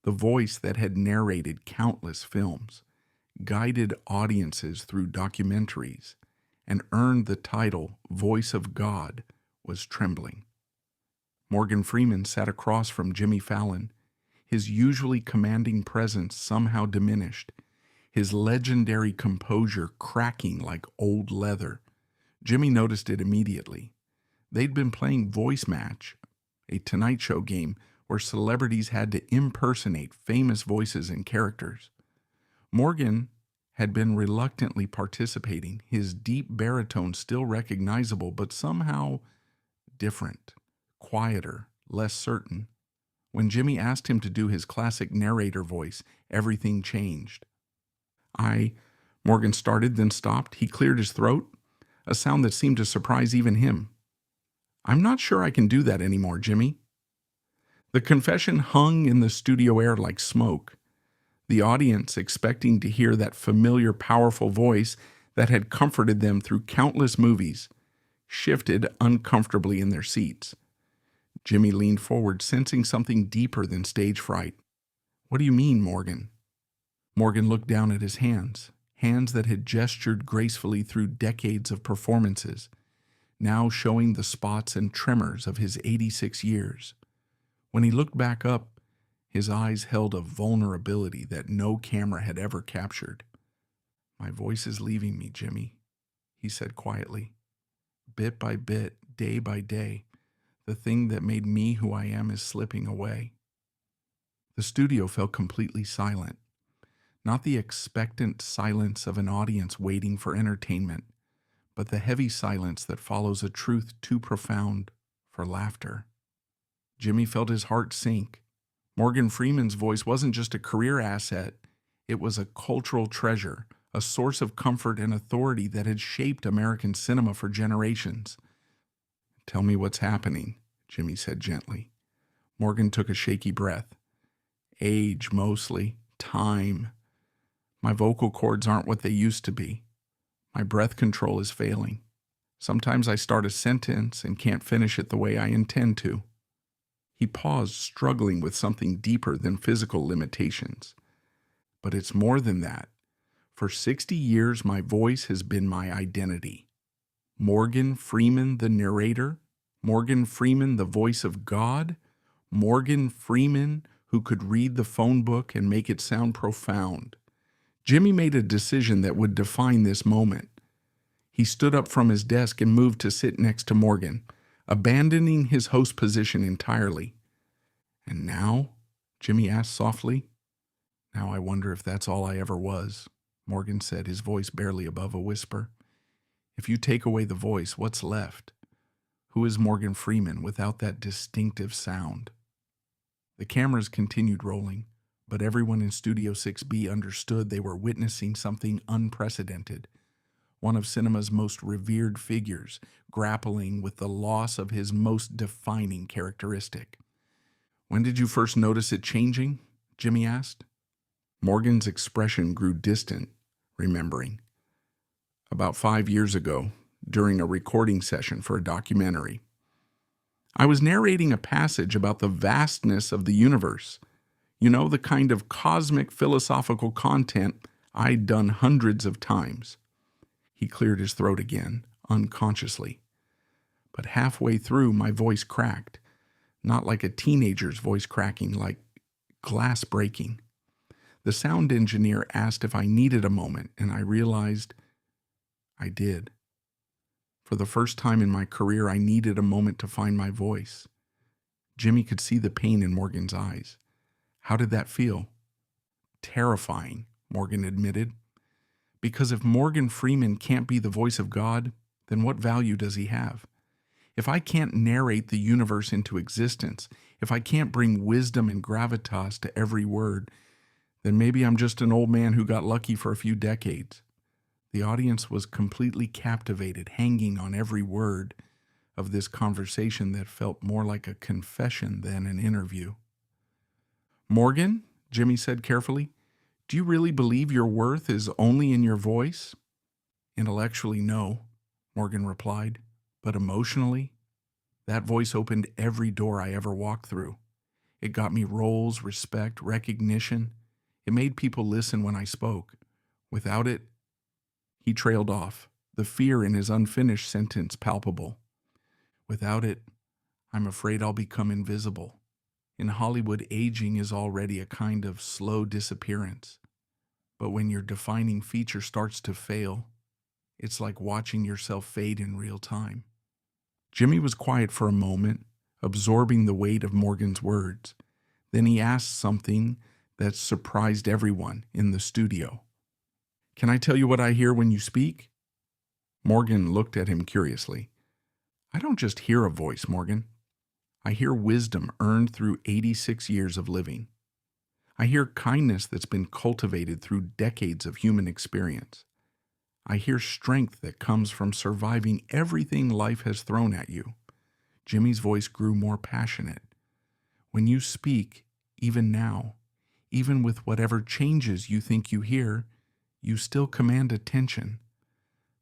the voice that had narrated countless films, guided audiences through documentaries, and earned the title Voice of God, was trembling. Morgan Freeman sat across from Jimmy Fallon, his usually commanding presence somehow diminished, his legendary composure cracking like old leather. Jimmy noticed it immediately. They'd been playing Voice Match, a Tonight Show game where celebrities had to impersonate famous voices and characters. Morgan had been reluctantly participating, his deep baritone still recognizable, but somehow different, quieter, less certain. When Jimmy asked him to do his classic narrator voice, everything changed. Morgan started, then stopped. He cleared his throat, a sound that seemed to surprise even him. "I'm not sure I can do that anymore, Jimmy." The confession hung in the studio air like smoke. The audience, expecting to hear that familiar, powerful voice that had comforted them through countless movies, shifted uncomfortably in their seats. Jimmy leaned forward, sensing something deeper than stage fright. "What do you mean, Morgan?" Morgan looked down at his hands that had gestured gracefully through decades of performances, now showing the spots and tremors of his 86 years. When he looked back up, his eyes held a vulnerability that no camera had ever captured. "My voice is leaving me, Jimmy," he said quietly. "Bit by bit, day by day, the thing that made me who I am is slipping away." The studio fell completely silent. Not the expectant silence of an audience waiting for entertainment, but the heavy silence that follows a truth too profound for laughter. Jimmy felt his heart sink. Morgan Freeman's voice wasn't just a career asset, it was a cultural treasure, a source of comfort and authority that had shaped American cinema for generations. "Tell me what's happening," Jimmy said gently. Morgan took a shaky breath. "Age, mostly. Time. My vocal cords aren't what they used to be. My breath control is failing. Sometimes I start a sentence and can't finish it the way I intend to." He paused, struggling with something deeper than physical limitations. "But it's more than that. For 60 years, my voice has been my identity. Morgan Freeman, the narrator. Morgan Freeman, the voice of God. Morgan Freeman, who could read the phone book and make it sound profound." Jimmy made a decision that would define this moment. He stood up from his desk and moved to sit next to Morgan, abandoning his host position entirely. "And now?" Jimmy asked softly. "Now I wonder if that's all I ever was," Morgan said, his voice barely above a whisper. "If you take away the voice, what's left? Who is Morgan Freeman without that distinctive sound?" The cameras continued rolling, but everyone in Studio 6B understood they were witnessing something unprecedented. One of cinema's most revered figures, grappling with the loss of his most defining characteristic. "When did you first notice it changing?" Jimmy asked. Morgan's expression grew distant, remembering. "About 5 years ago, during a recording session for a documentary. I was narrating a passage about the vastness of the universe. You know, the kind of cosmic philosophical content I'd done hundreds of times." He cleared his throat again, unconsciously. "But halfway through, my voice cracked. Not like a teenager's voice cracking, like glass breaking. The sound engineer asked if I needed a moment, and I realized I did. For the first time in my career, I needed a moment to find my voice." Jimmy could see the pain in Morgan's eyes. "How did that feel?" "Terrifying," Morgan admitted. "Because if Morgan Freeman can't be the voice of God, then what value does he have? If I can't narrate the universe into existence, if I can't bring wisdom and gravitas to every word, then maybe I'm just an old man who got lucky for a few decades." The audience was completely captivated, hanging on every word of this conversation that felt more like a confession than an interview. "Morgan," Jimmy said carefully, "do you really believe your worth is only in your voice?" "Intellectually, no," Morgan replied. "But emotionally, that voice opened every door I ever walked through. It got me roles, respect, recognition. It made people listen when I spoke. Without it, he trailed off, the fear in his unfinished sentence palpable. Without it, I'm afraid I'll become invisible. In Hollywood, aging is already a kind of slow disappearance. But when your defining feature starts to fail, it's like watching yourself fade in real time. Jimmy was quiet for a moment, absorbing the weight of Morgan's words. Then he asked something that surprised everyone in the studio. Can I tell you what I hear when you speak? Morgan looked at him curiously. I don't just hear a voice, Morgan. I hear wisdom earned through 86 years of living. I hear kindness that's been cultivated through decades of human experience. I hear strength that comes from surviving everything life has thrown at you. Jimmy's voice grew more passionate. When you speak, even now, even with whatever changes you think you hear, you still command attention.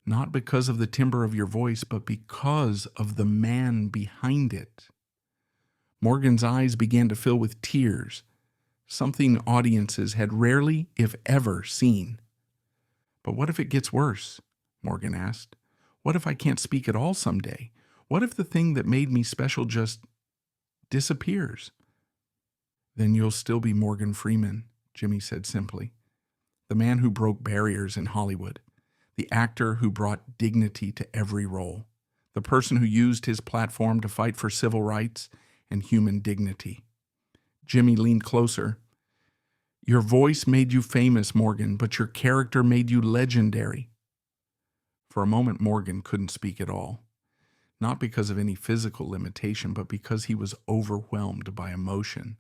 Not because of the timbre of your voice, but because of the man behind it. Morgan's eyes began to fill with tears, something audiences had rarely, if ever, seen. But what if it gets worse? Morgan asked. What if I can't speak at all someday? What if the thing that made me special just disappears? Then you'll still be Morgan Freeman, Jimmy said simply. The man who broke barriers in Hollywood. The actor who brought dignity to every role. The person who used his platform to fight for civil rights and human dignity. Jimmy leaned closer. Your voice made you famous, Morgan, but your character made you legendary. For a moment, Morgan couldn't speak at all. Not because of any physical limitation, but because he was overwhelmed by emotion.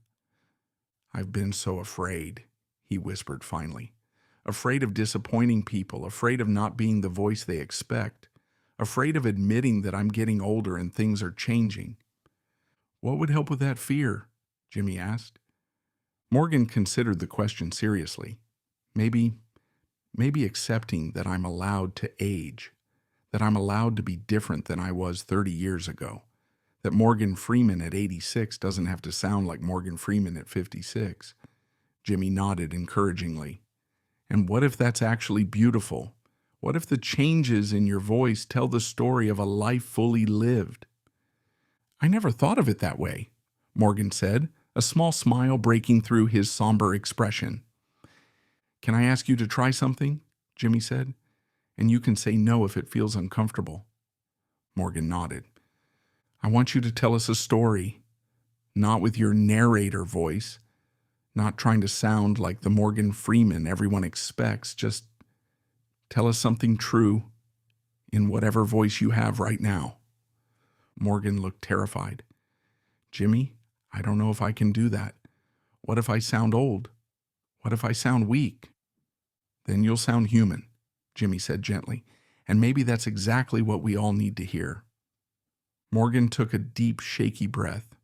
I've been so afraid, he whispered finally. Afraid of disappointing people, afraid of not being the voice they expect, afraid of admitting that I'm getting older and things are changing. What would help with that fear? Jimmy asked. Morgan considered the question seriously. Maybe accepting that I'm allowed to age, that I'm allowed to be different than I was 30 years ago, that Morgan Freeman at 86 doesn't have to sound like Morgan Freeman at 56. Jimmy nodded encouragingly. And what if that's actually beautiful? What if the changes in your voice tell the story of a life fully lived? I never thought of it that way, Morgan said, a small smile breaking through his somber expression. Can I ask you to try something? Jimmy said. And you can say no if it feels uncomfortable. Morgan nodded. I want you to tell us a story, not with your narrator voice, not trying to sound like the Morgan Freeman everyone expects. Just tell us something true in whatever voice you have right now. Morgan looked terrified. Jimmy, I don't know if I can do that. What if I sound old? What if I sound weak? Then you'll sound human, Jimmy said gently, and maybe that's exactly what we all need to hear. Morgan took a deep, shaky breath.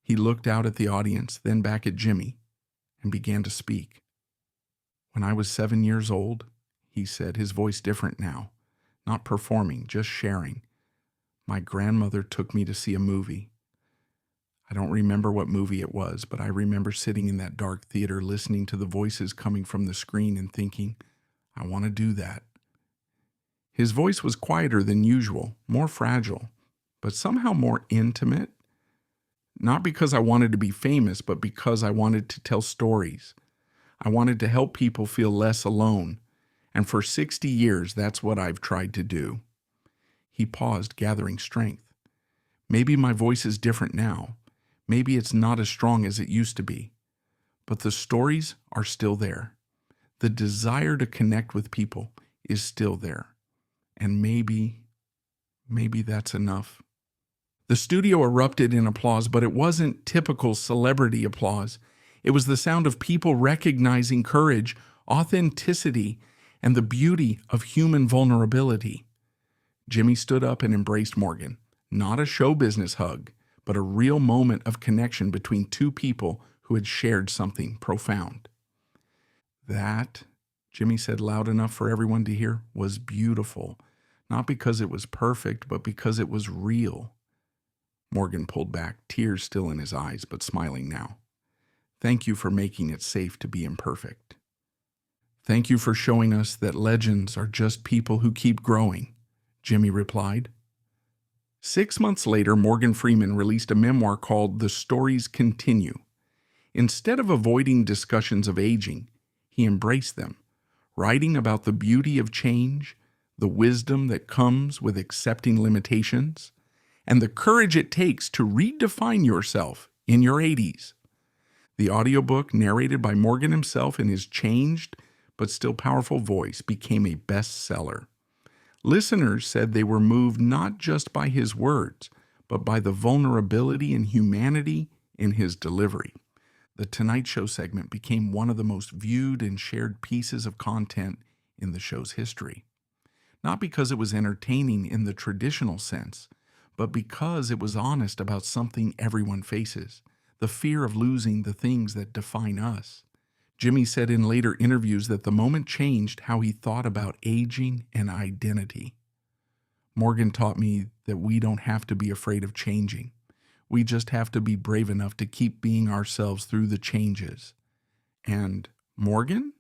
He looked out at the audience, then back at Jimmy, and began to speak. When I was 7 years old, he said, his voice different now, not performing, just sharing. My grandmother took me to see a movie. I don't remember what movie it was, but I remember sitting in that dark theater listening to the voices coming from the screen and thinking, I want to do that. His voice was quieter than usual, more fragile, but somehow more intimate. Not because I wanted to be famous, but because I wanted to tell stories. I wanted to help people feel less alone. And for 60 years, that's what I've tried to do. He paused, gathering strength. Maybe my voice is different now. Maybe it's not as strong as it used to be. But the stories are still there. The desire to connect with people is still there. And maybe that's enough. The studio erupted in applause, but it wasn't typical celebrity applause. It was the sound of people recognizing courage, authenticity, and the beauty of human vulnerability. Jimmy stood up and embraced Morgan. Not a show business hug, but a real moment of connection between two people who had shared something profound. That, Jimmy said loud enough for everyone to hear, was beautiful. Not because it was perfect, but because it was real. Morgan pulled back, tears still in his eyes, but smiling now. Thank you for making it safe to be imperfect. Thank you for showing us that legends are just people who keep growing, Jimmy replied. 6 months later, Morgan Freeman released a memoir called The Stories Continue. Instead of avoiding discussions of aging, he embraced them, writing about the beauty of change, the wisdom that comes with accepting limitations, and the courage it takes to redefine yourself in your 80s. The audiobook, narrated by Morgan himself in his changed but still powerful voice, became a bestseller. Listeners said they were moved not just by his words, but by the vulnerability and humanity in his delivery. The Tonight Show segment became one of the most viewed and shared pieces of content in the show's history. Not because it was entertaining in the traditional sense, but because it was honest about something everyone faces, the fear of losing the things that define us. Jimmy said in later interviews that the moment changed how he thought about aging and identity. Morgan taught me that we don't have to be afraid of changing. We just have to be brave enough to keep being ourselves through the changes. And Morgan?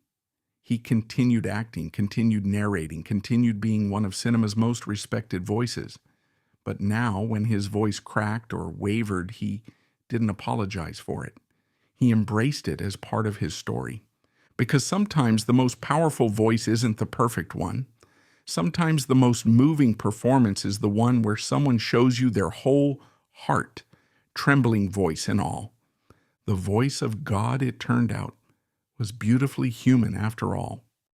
He continued acting, continued narrating, continued being one of cinema's most respected voices. But now, when his voice cracked or wavered, he didn't apologize for it. He embraced it as part of his story. Because sometimes the most powerful voice isn't the perfect one. Sometimes the most moving performance is the one where someone shows you their whole heart, trembling voice and all. The voice of God, it turned out, was beautifully human after all.